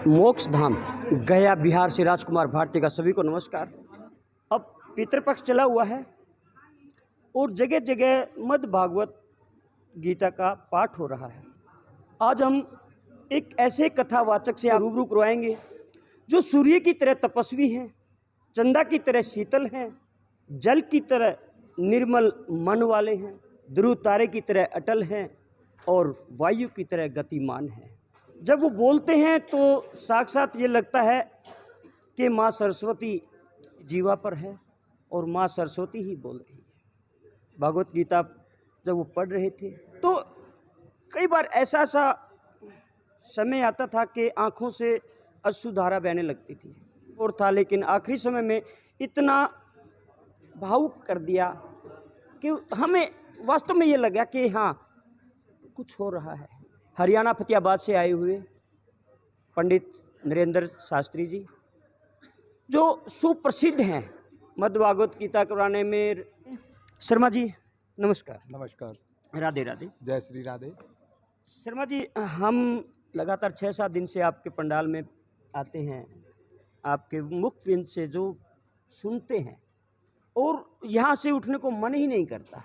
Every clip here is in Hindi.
मोक्ष धाम गया बिहार से राजकुमार भारती का सभी को नमस्कार। अब पितृपक्ष चला हुआ है और जगह जगह मद् भागवत गीता का पाठ हो रहा है। आज हम एक ऐसे कथावाचक से रूबरू करवाएंगे जो सूर्य की तरह तपस्वी हैं, चंदा की तरह शीतल हैं, जल की तरह निर्मल मन वाले हैं, ध्रुव तारे की तरह अटल हैं और वायु की तरह गतिमान हैं। जब वो बोलते हैं तो साक्षात ये लगता है कि माँ सरस्वती जीवा पर है और माँ सरस्वती ही बोल रही है। भागवत गीता जब वो पढ़ रहे थे तो कई बार ऐसा समय आता था कि आँखों से अश्रुधारा बहने लगती थी और था, लेकिन आखिरी समय में इतना भावुक कर दिया कि हमें वास्तव में ये लगा कि हाँ, कुछ हो रहा है। हरियाणा फतेहाबाद से आए हुए पंडित नरेंद्र शास्त्री जी, जो सुप्रसिद्ध हैं मद् भागवत गीता कराने में। शर्मा जी नमस्कार। नमस्कार। राधे राधे। जय श्री राधे। शर्मा जी, हम लगातार 6-7 दिन से आपके पंडाल में आते हैं, आपके मुख विंद से जो सुनते हैं और यहाँ से उठने को मन ही नहीं करता।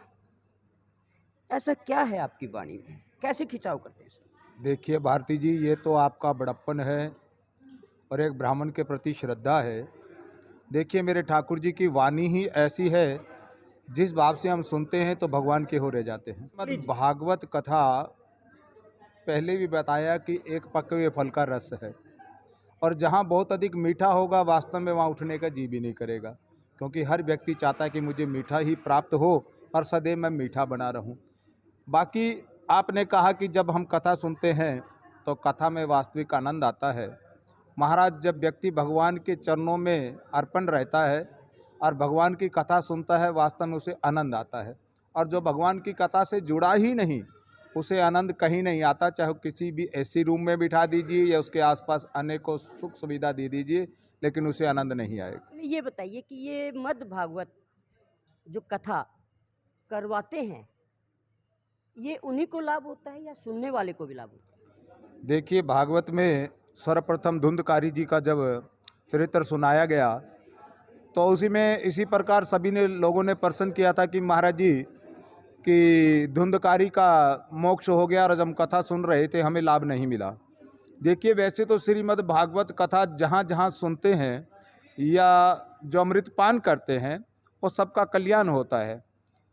ऐसा क्या है आपकी वाणी में, कैसे खिंचाव करते हैं? देखिए भारती जी, ये तो आपका बड़प्पन है और एक ब्राह्मण के प्रति श्रद्धा है। देखिए मेरे ठाकुर जी की वाणी ही ऐसी है, जिस भाव से हम सुनते हैं तो भगवान के हो रह जाते हैं। मद् भागवत कथा पहले भी बताया कि एक पके हुए फल का रस है और जहाँ बहुत अधिक मीठा होगा वास्तव में वहाँ उठने का जी भी नहीं करेगा, क्योंकि हर व्यक्ति चाहता है कि मुझे मीठा ही प्राप्त हो और सदैव मैं मीठा बना रहूं। बाकी आपने कहा कि जब हम कथा सुनते हैं तो कथा में वास्तविक आनंद आता है। महाराज, जब व्यक्ति भगवान के चरणों में अर्पण रहता है और भगवान की कथा सुनता है, वास्तव में उसे आनंद आता है। और जो भगवान की कथा से जुड़ा ही नहीं, उसे आनंद कहीं नहीं आता, चाहे किसी भी ऐसी रूम में बिठा दीजिए या उसके आसपास अनेकों सुख सुविधा दे दीजिए, लेकिन उसे आनंद नहीं आएगा। ये बताइए कि ये मद् भागवत जो कथा करवाते हैं, ये उन्हीं को लाभ होता है या सुनने वाले को भी लाभ होता है? देखिए, भागवत में सर्वप्रथम धुंधकारी जी का जब चरित्र सुनाया गया तो उसी में इसी प्रकार सभी ने लोगों ने प्रश्न किया था कि महाराज जी कि धुंधकारी का मोक्ष हो गया और जब हम कथा सुन रहे थे हमें लाभ नहीं मिला। देखिए, वैसे तो श्रीमद् भागवत कथा जहाँ जहाँ सुनते हैं या जो अमृतपान करते हैं वो सबका कल्याण होता है।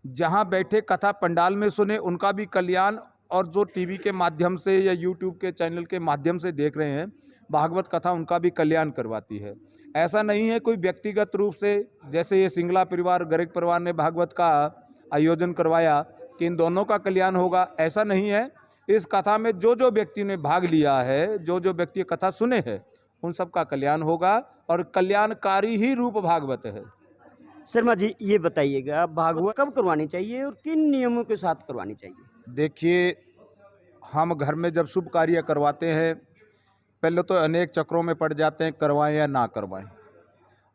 जहाँ बैठे कथा पंडाल में सुने उनका भी कल्याण, और जो टीवी के माध्यम से या यूट्यूब के चैनल के माध्यम से देख रहे हैं भागवत कथा, उनका भी कल्याण करवाती है। ऐसा नहीं है कोई व्यक्तिगत रूप से, जैसे ये सिंगला परिवार गर्ग परिवार ने भागवत का आयोजन करवाया कि इन दोनों का कल्याण होगा, ऐसा नहीं है। इस कथा में जो जो व्यक्ति ने भाग लिया है, जो जो व्यक्ति कथा सुने हैं, उन सब का कल्याण होगा और कल्याणकारी ही रूप भागवत है। शर्मा जी, ये बताइएगा भागवत कब करवानी चाहिए और किन नियमों के साथ करवानी चाहिए? देखिए, हम घर में जब शुभ कार्य करवाते हैं पहले तो अनेक चक्रों में पड़ जाते हैं, करवाएं या ना करवाएं।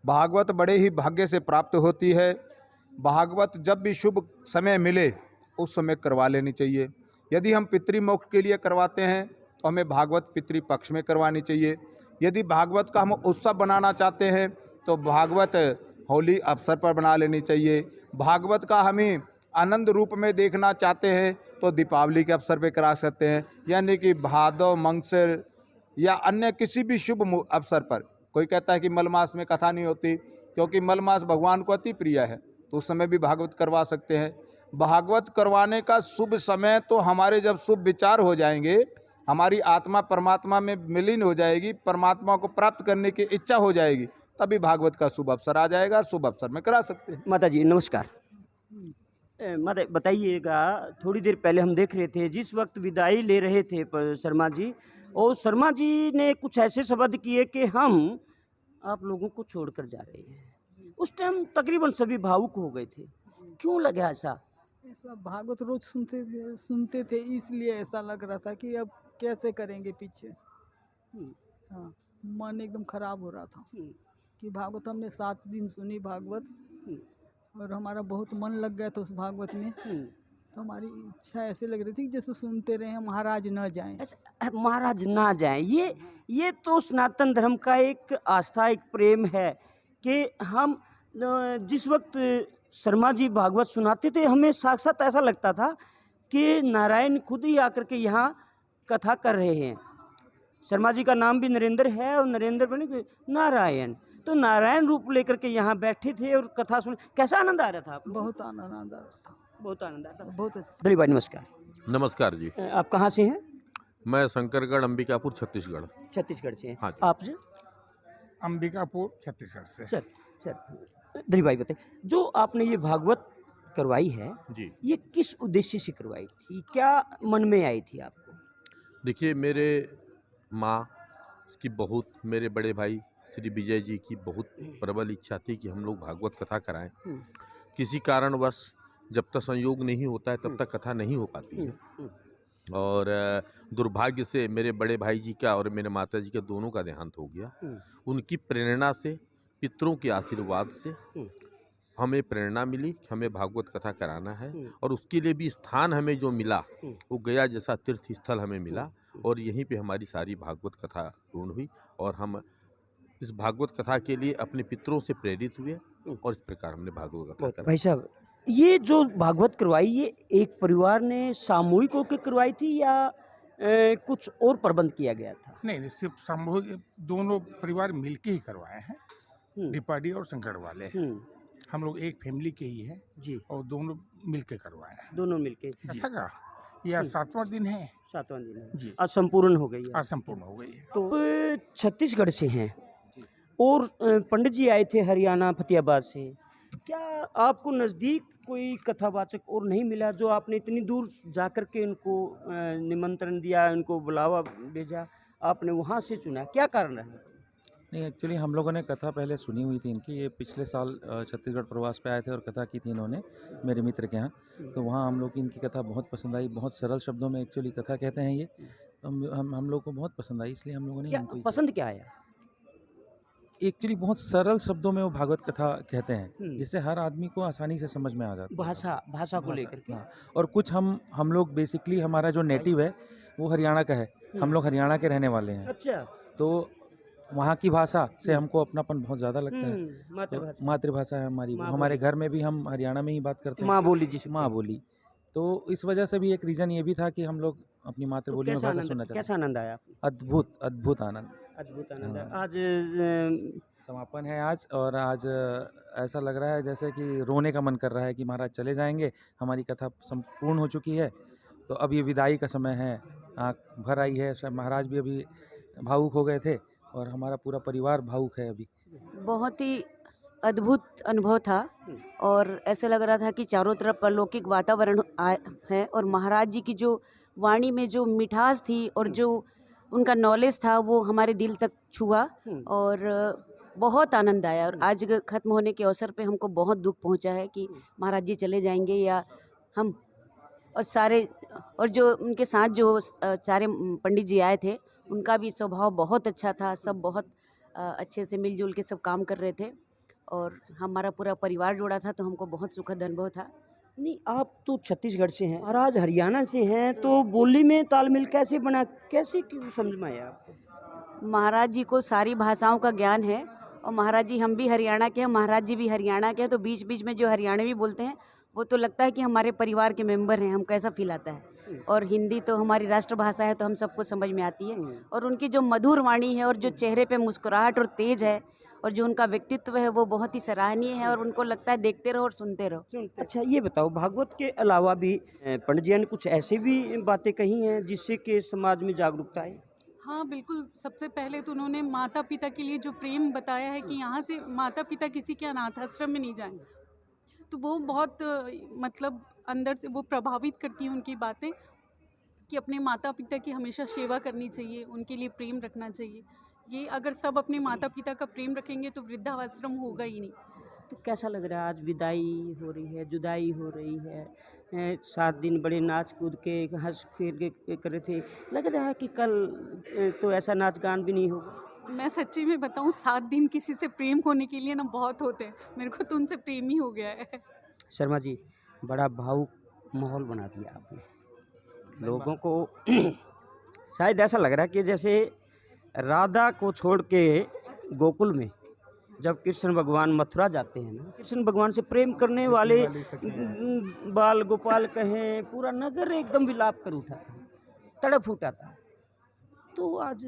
भागवत बड़े ही भाग्य से प्राप्त होती है। भागवत जब भी शुभ समय मिले उस समय करवा लेनी चाहिए। यदि हम पितृमोक्ष के लिए करवाते हैं तो हमें भागवत पितृपक्ष में करवानी चाहिए। यदि भागवत का हम उत्सव बनाना चाहते हैं तो भागवत होली अवसर पर बना लेनी चाहिए। भागवत का हमें आनंद रूप में देखना चाहते हैं तो दीपावली के अवसर पर करा सकते हैं, यानी कि भादव मंगसर या अन्य किसी भी शुभ अवसर पर। कोई कहता है कि मलमास में कथा नहीं होती, क्योंकि मलमास भगवान को अति प्रिय है, तो उस समय भी भागवत करवा सकते हैं। भागवत करवाने का शुभ समय तो हमारे जब शुभ विचार हो जाएंगे, हमारी आत्मा परमात्मा में विलीन हो जाएगी, परमात्मा को प्राप्त करने की इच्छा हो जाएगी, तभी भागवत का शुभ अवसर आ जाएगा, शुभ अवसर में करा सकते हैं। माता जी नमस्कार। माता बताइएगा, थोड़ी देर पहले हम देख रहे थे, जिस वक्त विदाई ले रहे थे शर्मा जी, और शर्मा जी ने कुछ ऐसे शब्द किए कि हम आप लोगों को छोड़कर जा रहे हैं। उस टाइम तकरीबन सभी भावुक हो गए थे। क्यों लगा ऐसा? ऐसा भागवत रोज सुनते थे इसलिए ऐसा लग रहा था कि अब कैसे करेंगे पीछे। हाँ, मन एकदम खराब हो रहा था कि भागवत हमने 7 दिन सुनी भागवत और हमारा बहुत मन लग गया था उस भागवत में। तो हमारी इच्छा ऐसे लग रही थी कि जैसे सुनते रहे महाराज न जाएं। अच्छा, महाराज ना जाएं, ये तो सनातन धर्म का एक आस्था, एक प्रेम है कि हम जिस वक्त शर्मा जी भागवत सुनाते थे, हमें साक्षात ऐसा लगता था कि नारायण खुद ही आकर के यहाँ कथा कर रहे हैं। शर्मा जी का नाम भी नरेंद्र है और नरेंद्र बने नारायण, तो नारायण रूप लेकर के यहाँ बैठे थे और कथा सुन। कैसा आनंद आ रहा था आप लोगों को? बहुत आनंद आ रहा था, बहुत आनंद आता था। बहुत अच्छा। दिलीप भाई नमस्कार। नमस्कार जी। आप कहाँ से हैं? मैं शंकरगढ़ अंबिकापुर छत्तीसगढ़। छत्तीसगढ़ से हैं। हाँ जी। आप से? अंबिकापुर छत्तीसगढ़ से। सर दिलीप भाई बताइए, जो आपने ये भागवत करवाई है, जी ये किस उद्देश्य से करवाई थी? क्या मन में आई थी आपको? देखिए, मेरे माँ की बहुत, मेरे बड़े भाई श्री विजय जी की बहुत प्रबल इच्छा थी कि हम लोग भागवत कथा कराएं। किसी कारणवश जब तक संयोग नहीं होता है तब तक कथा नहीं हो पाती है। और दुर्भाग्य से मेरे बड़े भाई जी का और मेरे माता जी का दोनों का देहांत हो गया। उनकी प्रेरणा से, पितरों के आशीर्वाद से हमें प्रेरणा मिली कि हमें भागवत कथा कराना है, और उसके लिए भी स्थान हमें जो मिला वो गया जैसा तीर्थ स्थल हमें मिला, और यहीं पे हमारी सारी भागवत कथा पूर्ण हुई। और हम इस भागवत कथा के लिए अपने पितरों से प्रेरित हुए, और इस प्रकार हमने भागवत कथा कराई। भाई साहब, ये जो भागवत करवाई, ये एक परिवार ने सामूहिक होकर करवाई थी या कुछ और प्रबंध किया गया था? नहीं, सिर्फ सामूहिक दोनों परिवार मिलके ही करवाए हैं, डिपाडी और शंकर वाले। हम लोग एक फैमिली के ही हैं जी, और दोनों मिलके करवाए हैं। दोनों मिलके। कथा का यह 7वां दिन है 7वां दिन है जी, आज संपूर्ण हो गई है। आज संपूर्ण हो गई है। तो छत्तीसगढ़ से हैं और पंडित जी आए थे हरियाणा फतेहाबाद से। क्या आपको नज़दीक कोई कथावाचक और नहीं मिला जो आपने इतनी दूर जाकर के उनको निमंत्रण दिया, उनको बुलावा भेजा, आपने वहाँ से चुना? क्या कारण रहा? नहीं, एक्चुअली हम लोगों ने कथा पहले सुनी हुई थी इनकी। ये पिछले साल छत्तीसगढ़ प्रवास पे आए थे और कथा की थी इन्होंने मेरे मित्र के यहाँ। तो वहाँ हम लोग की इनकी कथा बहुत पसंद आई। बहुत सरल शब्दों में एक्चुअली कथा कहते हैं ये। हम लोग को बहुत पसंद आई, इसलिए हम लोगों ने क्या इनको पसंद क्या आया? एक्चुअली बहुत सरल शब्दों में वो भागवत कथा कहते हैं, जिससे हर आदमी को आसानी से समझ में आ जाता है। भाषा को लेकर के। हाँ, और कुछ हम लोग बेसिकली, हमारा जो नेटिव है वो हरियाणा का है। हम लोग हरियाणा के रहने वाले हैं। अच्छा। तो वहाँ की भाषा से हमको अपनापन बहुत ज़्यादा लगता है। मातृभाषा। मातृभाषा है हमारी। माँ हमारे बोली। घर में भी हम हरियाणा में ही बात करते हैं। माँ बोली जिसे माँ बोली। तो इस वजह से भी एक रीज़न ये भी था कि हम लोग अपनी मातृबोली में भाषा सुनना चाहते कैसा आनंद आया? हैं। अद्भुत आनंद। अद्भुत आनंद हाँ। आया। आज समापन है आज, और आज ऐसा लग रहा है जैसे कि रोने का मन कर रहा है कि महाराज चले जाएंगे। हमारी कथा संपूर्ण हो चुकी है, तो अब ये विदाई का समय है। आँख भर आई है। शायद महाराज भी अभी भावुक हो गए थे, और हमारा पूरा परिवार भावुक है अभी। बहुत ही अद्भुत अनुभव था, और ऐसे लग रहा था कि चारों तरफ अलौकिक वातावरण है, और महाराज जी की जो वाणी में जो मिठास थी और जो उनका नॉलेज था वो हमारे दिल तक छुआ, और बहुत आनंद आया। और आज ख़त्म होने के अवसर पे हमको बहुत दुख पहुंचा है कि महाराज जी चले जाएंगे, या हम और सारे, और जो उनके साथ जो सारे पंडित जी आए थे उनका भी स्वभाव बहुत अच्छा था। सब बहुत अच्छे से मिलजुल के सब काम कर रहे थे, और हमारा पूरा परिवार जुड़ा था, तो हमको बहुत सुखद अनुभव था। नहीं, आप तो छत्तीसगढ़ से हैं और आज हरियाणा से हैं, तो बोली में तालमेल कैसे बना, कैसे क्यों समझ में आया आपको? महाराज जी को सारी भाषाओं का ज्ञान है, और महाराज जी, हम भी हरियाणा के हैं, महाराज जी भी हरियाणा के हैं, तो बीच बीच में जो हरियाणवी बोलते हैं वो तो लगता है कि हमारे परिवार के मेंबर हैं। हमको ऐसा फील आता है। और हिंदी तो हमारी राष्ट्रभाषा है, तो हम सबको समझ में आती है। और उनकी जो मधुर वाणी है, और जो चेहरे पे मुस्कुराहट और तेज है, और जो उनका व्यक्तित्व है वो बहुत ही सराहनीय है, और उनको लगता है देखते रहो और सुनते रहो। अच्छा, ये बताओ, भागवत के अलावा भी पंडित जी ने कुछ ऐसी भी बातें कही हैं जिससे कि समाज में जागरूकता आए? हाँ बिल्कुल। सबसे पहले तो उन्होंने माता पिता के लिए जो प्रेम बताया है कि यहाँ से माता पिता किसी के अनाथ आश्रम में नहीं जाएं, तो वो बहुत मतलब अंदर से वो प्रभावित करती हैं उनकी बातें, कि अपने माता पिता की हमेशा सेवा करनी चाहिए, उनके लिए प्रेम रखना चाहिए। ये अगर सब अपने माता पिता का प्रेम रखेंगे तो वृद्धाश्रम होगा ही नहीं। तो कैसा लग रहा है? आज विदाई हो रही है, जुदाई हो रही है, 7 दिन बड़े नाच कूद के हंस खेल के कर रहे थे, लग रहा है कि कल तो ऐसा नाच गान भी नहीं होगा। मैं सच्ची में बताऊं, 7 दिन किसी से प्रेम होने के लिए ना बहुत होते हैं। मेरे को तो उनसे प्रेम ही हो गया है। शर्मा जी, बड़ा भावुक माहौल बना दिया आपने लोगों को। शायद ऐसा लग रहा है कि जैसे राधा को छोड़ के गोकुल में जब कृष्ण भगवान मथुरा जाते हैं ना, कृष्ण भगवान से प्रेम करने वाले बाल गोपाल कहें, पूरा नगर एकदम विलाप कर उठा था, तड़प उठा था। तो आज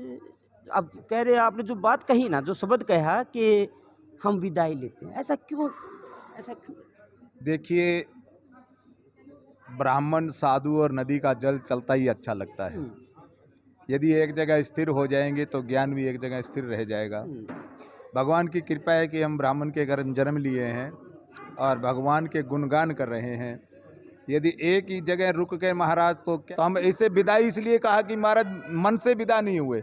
अब कह रहे आपने जो बात कही ना, जो शब्द कहा कि हम विदाई लेते हैं, ऐसा क्यों? देखिए, ब्राह्मण, साधु और नदी का जल चलता ही अच्छा लगता है। यदि एक जगह स्थिर हो जाएंगे तो ज्ञान भी एक जगह स्थिर रह जाएगा। भगवान की कृपा है कि हम ब्राह्मण के घर जन्म लिए हैं और भगवान के गुणगान कर रहे हैं। यदि एक ही जगह रुक गए महाराज तो हम इसे विदाई इसलिए कहा कि महाराज मन से विदा नहीं हुए।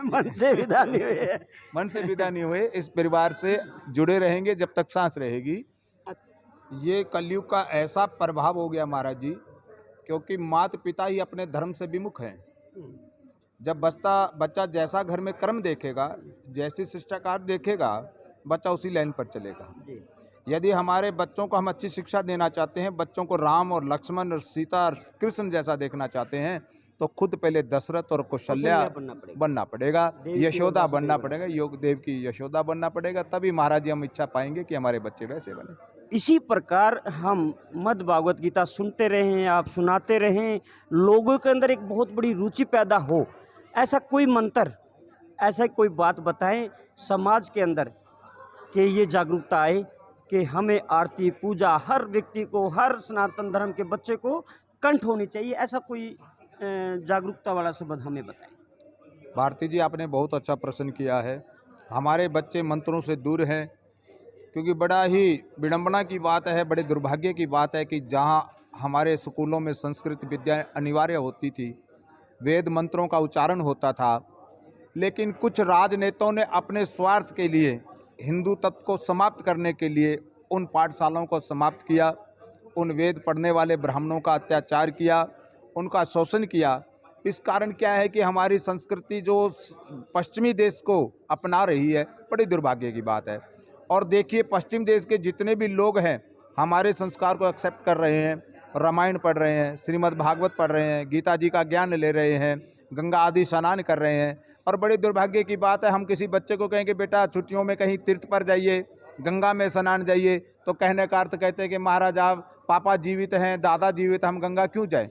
मन से विदा नहीं हुए। मन से विदा नहीं हुए, इस परिवार से जुड़े रहेंगे जब तक सांस रहेगी। ये कलयुग का ऐसा प्रभाव हो गया महाराज जी, क्योंकि माता पिता ही अपने धर्म से विमुख हैं। जब बच्चा जैसा घर में कर्म देखेगा, जैसी शिष्टाचार देखेगा, बच्चा उसी लाइन पर चलेगा। यदि हमारे बच्चों को हम अच्छी शिक्षा देना चाहते हैं, बच्चों को राम और लक्ष्मण और सीता और कृष्ण जैसा देखना चाहते हैं, तो खुद पहले दशरथ और कौशल्या बनना पड़ेगा, यशोदा बनना पड़ेगा, योग देव की यशोदा बनना पड़ेगा। तभी महाराज जी हम इच्छा पाएंगे कि हमारे बच्चे वैसे बने। इसी प्रकार हम मद् भागवत गीता सुनते रहें, आप सुनाते रहें, लोगों के अंदर एक बहुत बड़ी रुचि पैदा हो। ऐसा कोई मंत्र, ऐसा कोई बात बताएं समाज के अंदर कि ये जागरूकता आए कि हमें आरती पूजा हर व्यक्ति को, हर सनातन धर्म के बच्चे को कंठ होनी चाहिए। ऐसा कोई जागरूकता वाला शब्द हमें बताएं। भारती जी, आपने बहुत अच्छा प्रश्न किया है। हमारे बच्चे मंत्रों से दूर हैं, क्योंकि बड़ा ही विडंबना की बात है, बड़े दुर्भाग्य की बात है कि जहाँ हमारे स्कूलों में संस्कृत विद्या अनिवार्य होती थी, वेद मंत्रों का उच्चारण होता था, लेकिन कुछ राजनेताओं ने अपने स्वार्थ के लिए हिंदू तत्व को समाप्त करने के लिए उन पाठशालाओं को समाप्त किया, उन वेद पढ़ने वाले ब्राह्मणों का अत्याचार किया, उनका शोषण किया। इस कारण क्या है कि हमारी संस्कृति जो पश्चिमी देश को अपना रही है, बड़ी दुर्भाग्य की बात है। और देखिए, पश्चिम देश के जितने भी लोग हैं हमारे संस्कार को एक्सेप्ट कर रहे हैं, रामायण पढ़ रहे हैं, श्रीमद् भागवत पढ़ रहे हैं, गीता जी का ज्ञान ले रहे हैं, गंगा आदि स्नान कर रहे हैं। और बड़ी दुर्भाग्य की बात है, हम किसी बच्चे को कहेंगे बेटा छुट्टियों में कहीं तीर्थ पर जाइए, गंगा में स्नान जाइए, तो कहने का अर्थ कहते हैं कि महाराज आप पापा जीवित हैं, दादा जीवित, हम गंगा क्यों जाएं?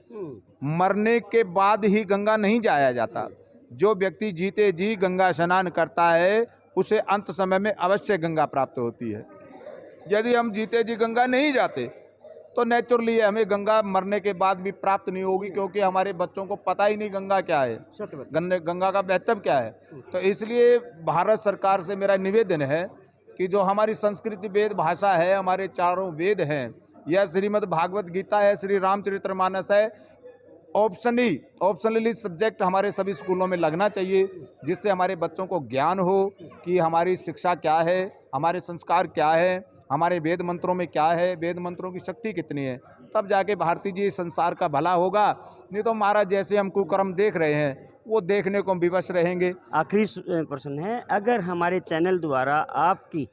मरने के बाद ही गंगा नहीं जाया जाता। जो व्यक्ति जीते जी गंगा स्नान करता है, उसे अंत समय में अवश्य गंगा प्राप्त होती है। यदि हम जीते जी गंगा नहीं जाते तो नेचुरली हमें गंगा मरने के बाद भी प्राप्त नहीं होगी, क्योंकि हमारे बच्चों को पता ही नहीं गंगा क्या है, गंगा का महत्व क्या है। तो इसलिए भारत सरकार से मेरा निवेदन है कि जो हमारी संस्कृति वेद भाषा है, हमारे चारों वेद हैं, यह श्रीमद् भागवत गीता है, श्री रामचरितमानस है, ऑप्शनली सब्जेक्ट हमारे सभी स्कूलों में लगना चाहिए, जिससे हमारे बच्चों को ज्ञान हो कि हमारी शिक्षा क्या है, हमारे संस्कार क्या है, हमारे वेद मंत्रों में क्या है, वेद मंत्रों की शक्ति कितनी है। तब जाके भारती जी संसार का भला होगा। नहीं तो महाराज जैसे हम कुकर्म देख रहे हैं वो देखने को विवश रहेंगे। आखिरी प्रश्न है, अगर हमारे चैनल द्वारा आपकी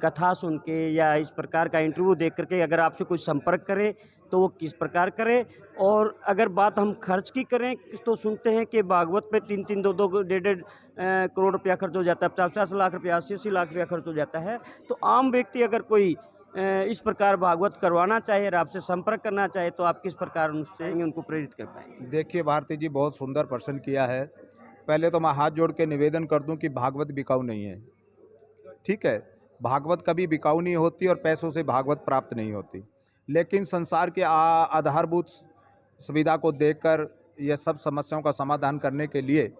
कथा सुन के या इस प्रकार का इंटरव्यू देख करके अगर आपसे कोई संपर्क करे तो वो किस प्रकार करे? और अगर बात हम खर्च की करें तो सुनते हैं कि भागवत पे 3-3, 2-2, 1.5 करोड़ रुपया खर्च हो जाता है, 50 लाख रुपया, 80 लाख रुपया खर्च हो जाता है। तो आम व्यक्ति अगर कोई इस प्रकार भागवत करवाना चाहे और आपसे संपर्क करना चाहे तो आप किस प्रकार उनको प्रेरित कर पाएंगे? देखिए भारती जी, बहुत सुंदर प्रश्न किया है। पहले तो मैं हाथ जोड़ के निवेदन कर दूं कि भागवत बिकाऊ नहीं है। ठीक है, भागवत कभी बिकाऊ नहीं होती और पैसों से भागवत प्राप्त नहीं होती, लेकिन संसार के आधारभूत सुविधा को देखकर यह सब समस्याओं का समाधान करने के लिए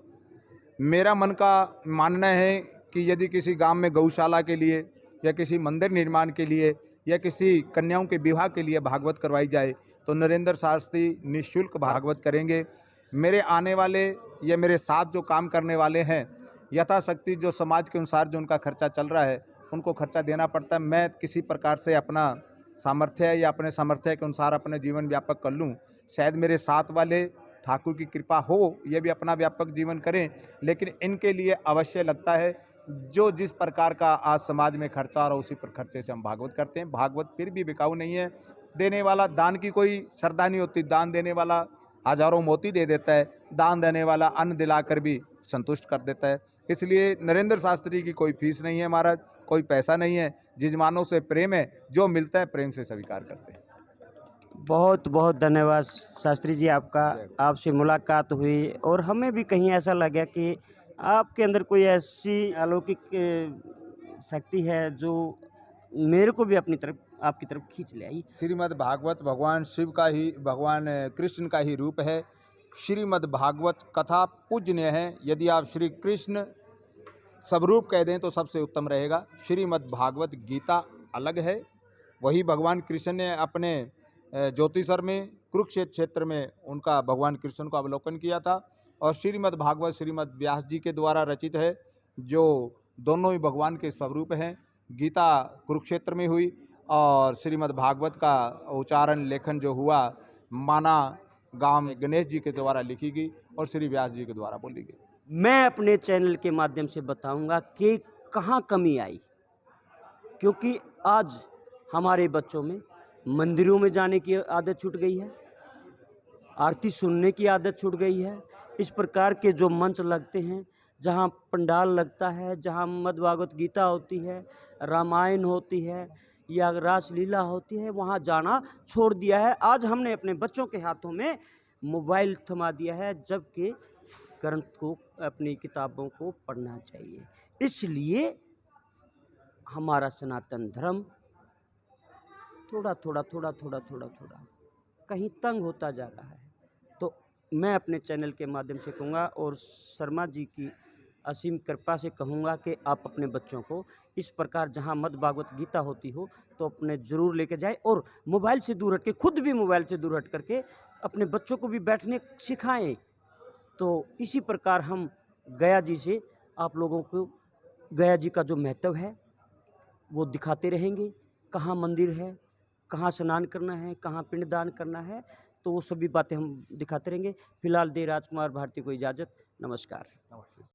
मेरा मन का मानना है कि यदि किसी गांव में गौशाला के लिए या किसी मंदिर निर्माण के लिए या किसी कन्याओं के विवाह के लिए भागवत करवाई जाए तो नरेंद्र शास्त्री निःशुल्क भागवत करेंगे। मेरे आने वाले या मेरे साथ जो काम करने वाले हैं, यथाशक्ति जो समाज के अनुसार जो उनका खर्चा चल रहा है उनको खर्चा देना पड़ता है। मैं किसी प्रकार से अपना सामर्थ्य या अपने सामर्थ्य के अनुसार अपने जीवन व्यापक कर लूँ। शायद मेरे साथ वाले ठाकुर की कृपा हो, ये भी अपना व्यापक जीवन करें, लेकिन इनके लिए अवश्य लगता है जो जिस प्रकार का आज समाज में खर्चा हो रहा है उसी पर खर्चे से हम भागवत करते हैं। भागवत फिर भी बिकाऊ नहीं है। देने वाला, दान की कोई श्रद्धा नहीं होती, दान देने वाला हजारों मोती दे देता है, दान देने वाला अन्न दिलाकर भी संतुष्ट कर देता है। इसलिए नरेंद्र शास्त्री की कोई फीस नहीं है महाराज, कोई पैसा नहीं है, जजमानों से प्रेम है, जो मिलता है प्रेम से स्वीकार करते हैं। बहुत बहुत धन्यवाद शास्त्री जी आपका, आपसे मुलाकात हुई और हमें भी कहीं ऐसा लगा कि आपके अंदर कोई ऐसी अलौकिक शक्ति है जो मेरे को भी अपनी तरफ, आपकी तरफ खींच ले आई। श्रीमद् भागवत भगवान शिव का ही, भगवान कृष्ण का ही रूप है। श्रीमद् भागवत कथा पूज्य है। यदि आप श्री कृष्ण स्वरूप कह दें तो सबसे उत्तम रहेगा। श्रीमद् भागवत गीता अलग है, वही भगवान कृष्ण ने अपने ज्योतिषर में कुरुक्षेत्र क्षेत्र में उनका भगवान कृष्ण को अवलोकन किया था। और श्रीमद् भागवत श्रीमद् व्यास जी के द्वारा रचित है, जो दोनों ही भगवान के स्वरूप हैं। गीता कुरुक्षेत्र में हुई और श्रीमद् भागवत का उच्चारण लेखन जो हुआ माना गांव में गणेश जी के द्वारा लिखी गई और श्री व्यास जी के द्वारा बोली गई। मैं अपने चैनल के माध्यम से बताऊंगा कि कहाँ कमी आई, क्योंकि आज हमारे बच्चों में मंदिरों में जाने की आदत छूट गई है, आरती सुनने की आदत छूट गई है। इस प्रकार के जो मंच लगते हैं, जहाँ पंडाल लगता है, जहाँ मद् भागवत गीता होती है, रामायण होती है या रासलीला होती है, वहाँ जाना छोड़ दिया है। आज हमने अपने बच्चों के हाथों में मोबाइल थमा दिया है, जबकि ग्रंथ को, अपनी किताबों को पढ़ना चाहिए। इसलिए हमारा सनातन धर्म थोड़ा कहीं तंग होता जा रहा है। तो मैं अपने चैनल के माध्यम से कहूँगा और शर्मा जी की असीम कृपा से कहूँगा कि आप अपने बच्चों को इस प्रकार जहाँ मद् भागवत गीता होती हो तो अपने ज़रूर लेके जाए और मोबाइल से दूर हट के, खुद भी मोबाइल से दूर हट करके अपने बच्चों को भी बैठने सिखाएं। तो इसी प्रकार हम गया जी से आप लोगों को गया जी का जो महत्व है वो दिखाते रहेंगे। कहाँ मंदिर है, कहाँ स्नान करना है, कहाँ पिंडदान करना है, तो वो सभी बातें हम दिखाते रहेंगे। फिलहाल दे राजकुमार भारती को इजाज़त। नमस्कार।